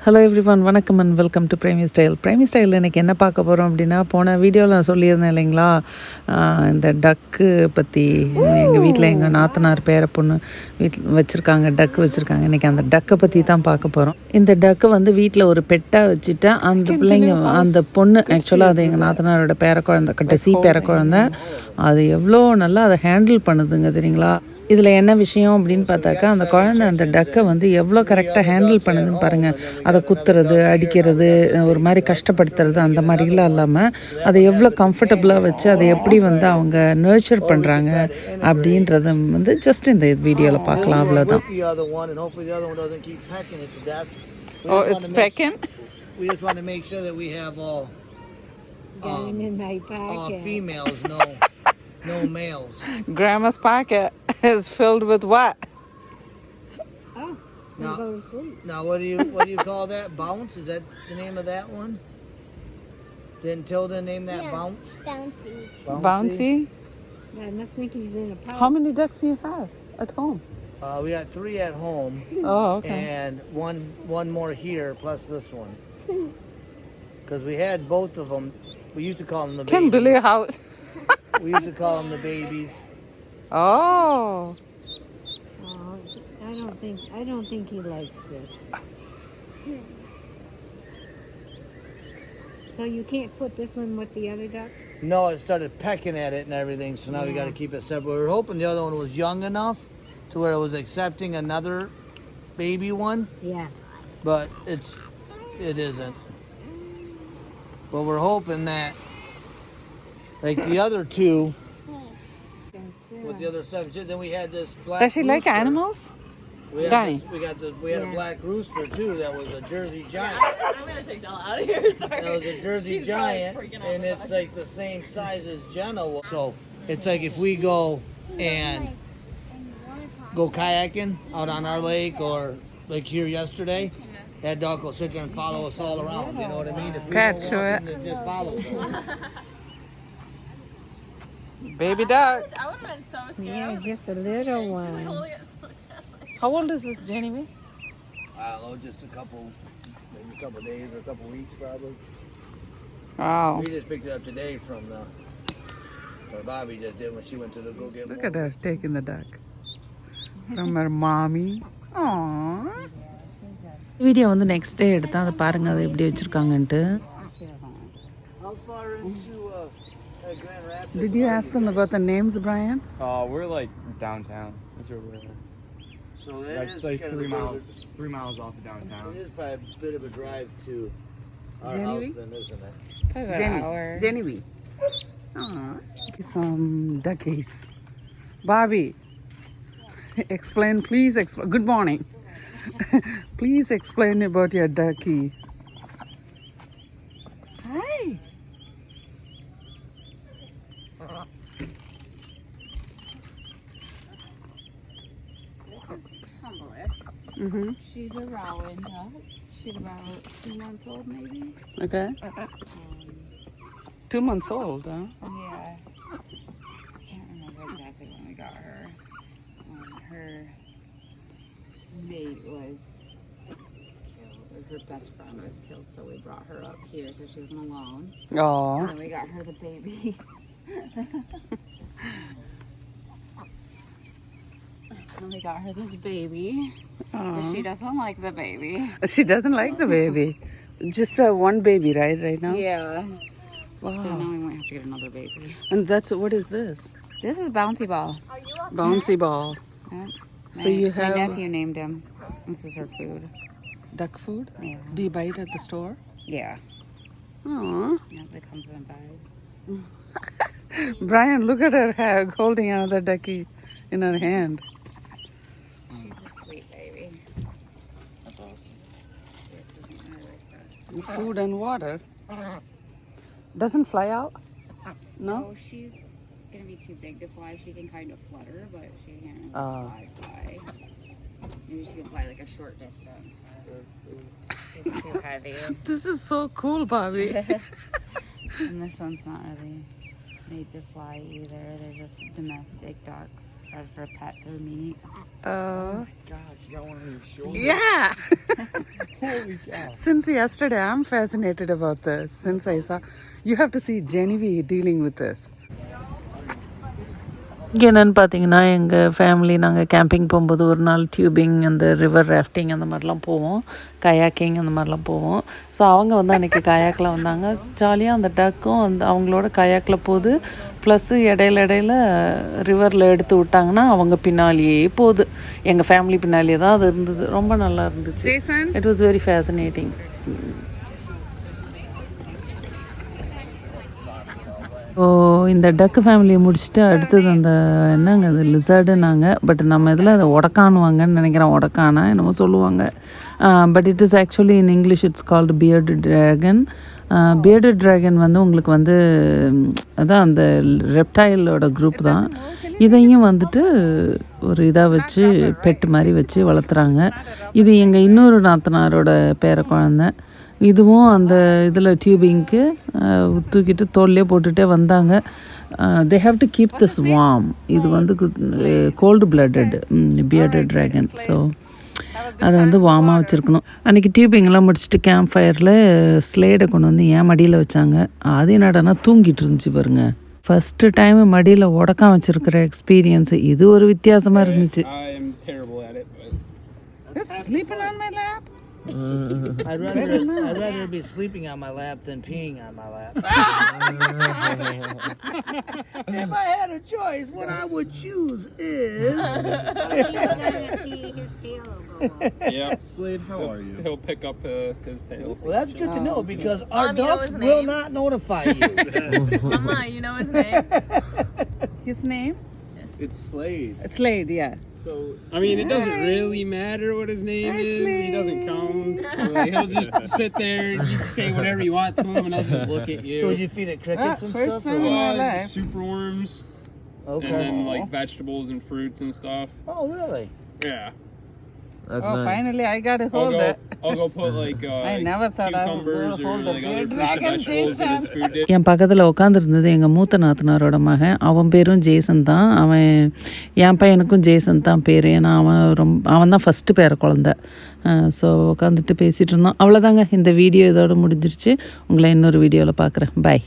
Hello everyone, வணக்கம் and welcome to Premistyle. Premistyle இன்றைக்கி என்ன பார்க்க போகிறோம் அப்படின்னா, போன வீடியோவில் நான் சொல்லியிருந்தேன் இல்லைங்களா, இந்த டக்கு பற்றி. எங்கள் வீட்டில் எங்கள் நாத்தனார் பேர பொண்ணு வீட்டில் வச்சுருக்காங்க, டக்கு வச்சுருக்காங்க. இன்றைக்கி அந்த டக்கை பற்றி தான் பார்க்க போகிறோம். இந்த டக்கை வந்து வீட்டில் ஒரு பெட்டாக வச்சுட்டா அந்த பிள்ளைங்க, அந்த பொண்ணு ஆக்சுவலாக அது எங்கள் நாத்தனாரோட பேரக்குழந்தை, கடைசி பேரக்குழந்தை. அது எவ்வளோ நல்லா அதை ஹேண்டில் பண்ணுதுங்க தெரியுங்களா. இதில் என்ன விஷயம் அப்படின்னு பார்த்தாக்கா, அந்த குழந்தை அந்த டக்கை வந்து எவ்வளோ கரெக்டாக ஹேண்டில் பண்ணுதுன்னு பாருங்கள். அதை குத்துறது, அடிக்கிறது, ஒரு மாதிரி கஷ்டப்படுத்துறது அந்த மாதிரிலாம் இல்லாமல் அதை எவ்வளோ கம்ஃபர்டபுளாக வச்சு அதை எப்படி வந்து அவங்க நர்ச்சர் பண்ணுறாங்க அப்படின்றத வந்து ஜஸ்ட் இந்த வீடியோவில் பார்க்கலாம், அவ்வளோதான். Oh, it's pecking? We just want to make sure that we have all females, no males. Grandma's pocket is filled with what? Oh, now, go to sleep. Now, what do you call that? Bounce? Is that the name of that one? Didn't Tilda name that Bounce? Bouncy. Bouncy? I must think he's in a pouch. How many ducks do you have at home? We got 3 at home. Oh, okay. And one more here, plus this one. Because we had both of them. We used to call them the babies. Can't believe how... We used to call them the babies. Oh. Oh, I don't think he likes this. So you can't put this one with the other duck? No, it started pecking at it and everything, so now we got to keep it separate. We were hoping the other one was young enough to where it was accepting another baby one. Yeah. But it isn't. But we're hoping that, like the other two, with the other stuff. Then we had this black. Does she like rooster. animals? Danny. We had a black rooster too. That was a Jersey Giant. I'm gonna take Della out of here. Sorry. That was a Jersey She's Giant, and it's like the same size as Jenna was. So it's like if we go and go kayaking out on our lake, or like here yesterday, that dog will sit there and follow us all around. You know what I mean? If we Pets, go walking, right? it just follows us. Baby duck. I would have been so scared. Yeah, just a little She's one. like holding it so gently. How old is this, Jenny? I don't know, just maybe a couple days or a couple weeks probably. Wow. We just picked it up today from or Bobby just did when she went to go get Look more. at her taking the duck from her mommy. Aww. Video வந்து next day எடுத்தா அதை பாருங்க, அதை எப்படி வச்சிருக்காங்கன்ட்டு. How far into Grand Rapids? Did you ask them about the names, Brian? We're like downtown. That's where we're at. So that That's is like kind 3 of miles. 3 miles off of downtown. It is probably a bit of a drive to our Genevieve? house, then, isn't it? Genevieve. Aww. Some duckies. Bobby, explain, please explain. Good morning. Please explain about your ducky. Hi. This is Tumblest. Mm-hmm. She's a Rowan duck. She's about 2 months old, maybe. Okay. 2 months old, huh? Yeah. I can't remember exactly when we got her. Her mate was killed, or her best friend was killed, so we brought her up here so she wasn't alone. And Oh. then we got her the baby. And we got her this baby. But she doesn't like the baby. She doesn't like the baby. Just one baby, right now? Yeah. So Wow. now we might have to get another baby. And that's, what is this? This is Bouncy Ball. Bouncy ball. Yeah. So you have My nephew named him. This is her food. duck food? Yeah. Do you buy it at the store? Yeah. Aww. Yeah, it comes in a bag. Brian, look at her holding another ducky in her hand. She's a sweet baby. That's awesome. This isn't really like that. Food and water. Doesn't fly out? No? Oh, she's gonna be too big to fly. She can kind of flutter, but she can't Oh. fly. Maybe she can fly like a short distance. She's too heavy. This is so cool, Bobby. And this one's not really made to fly either. They're just domestic ducks. Tried for a pet through me. Oh. Gosh, you got one on your shoulder. Yeah. Holy cow. Since yesterday, I'm fascinated about this. Since I saw, you have to see Genevieve dealing with this. இங்கே என்னென்னு பார்த்தீங்கன்னா எங்கள் family நாங்கள் camping போகும்போது ஒரு நாள் tubing அந்த river rafting அந்த மாதிரிலாம் போவோம், கயாக்கிங் அந்த மாதிரிலாம் போவோம். ஸோ அவங்க வந்து அன்றைக்கி கயாக்கில் வந்தாங்க. ஜாலியாக அந்த டக்கும் அந்த அவங்களோட கயாக்கில் போகுது. ப்ளஸ்ஸு இடையில ரிவரில் எடுத்து விட்டாங்கன்னா அவங்க பின்னாலேயே போகுது. எங்கள் ஃபேமிலி பின்னாலேயே தான் அது இருந்தது. ரொம்ப நல்லா இருந்துச்சு. It was very fascinating. So இந்த டக்கு ஃபேமிலியை முடிச்சுட்டு அடுத்தது அந்த என்னங்க அது லிசர்டுனாங்க. பட் நம்ம இதில் அதை உடக்கானுவாங்கன்னு நினைக்கிறேன். உடக்கானா என்னமோ சொல்லுவாங்க. But it is actually in English it's called beard dragon. Beard dragon வந்து உங்களுக்கு வந்து அதான் அந்த ரெப்டைலோட குரூப் தான். இதையும் வந்துட்டு ஒரு இதாக வச்சு பெட்டு மாதிரி வச்சு வளர்த்துறாங்க. இது எங்கள் இன்னொரு நாத்தனாரோட பேர குழந்தை. இதுவும் அந்த இதில் டியூபிங்க்கு தூக்கிட்டு தோல்லே போட்டுகிட்டே வந்தாங்க. They have to keep this warm. இது வந்து கோல்டு பிளட்டட் பியர்டட் ட்ராகன். ஸோ அதை வந்து வார்மாக வச்சுருக்கணும். அன்றைக்கி டியூபிங்கெல்லாம் முடிச்சுட்டு கேம்ப் ஃபயரில் ஸ்லேடை கொண்டு வந்து என் மடியில் வச்சாங்க. அது என்னடானா தூங்கிட்டு இருந்துச்சு பாருங்க. ஃபஸ்ட்டு டைம் மடியில் உடக்கம் வச்சுருக்கிற எக்ஸ்பீரியன்ஸு இது ஒரு வித்தியாசமாக இருந்துச்சு. Sleeping on my lap? I'd rather be sleeping on my lap than peeing on my lap. If I had a choice, what I would choose is. Yeah, Slade, how are you? He'll pick up his tail. Well, that's good to know because our dogs will not notify you. Mama, you know his name? His name? It's Slade. Slade, yeah. So, I mean, it doesn't really matter what his name is. He doesn't come. Like, he'll just sit there and you say whatever you want to him, and he'll just look at you. So you feed it crickets and first stuff? time Or in my what? life. Superworms. Okay. And then, like, vegetables and fruits and stuff. Oh, really? Yeah. That's Oh, nice. finally I got to hold that. I'll go put, like, I never thought I would cucumbers or, hold a like, other beard fruits and dragon, vegetables in his food dish. என் பக்கத்தில் உட்காந்துருந்தது எங்கள் மூத்த நாத்தனாரோட மகன். அவன் பேரும் Jason தான். அவன் என் பையனுக்கும் Jason தான் பேர். ஏன்னா அவன் தான் ஃபஸ்ட்டு பேர குழந்த. ஸோ உட்காந்துட்டு பேசிகிட்டு இருந்தோம். அவ்வளோதாங்க, இந்த வீடியோ இதோட முடிஞ்சிருச்சு. உங்களை இன்னொரு வீடியோவில் பார்க்குறேன். பாய்.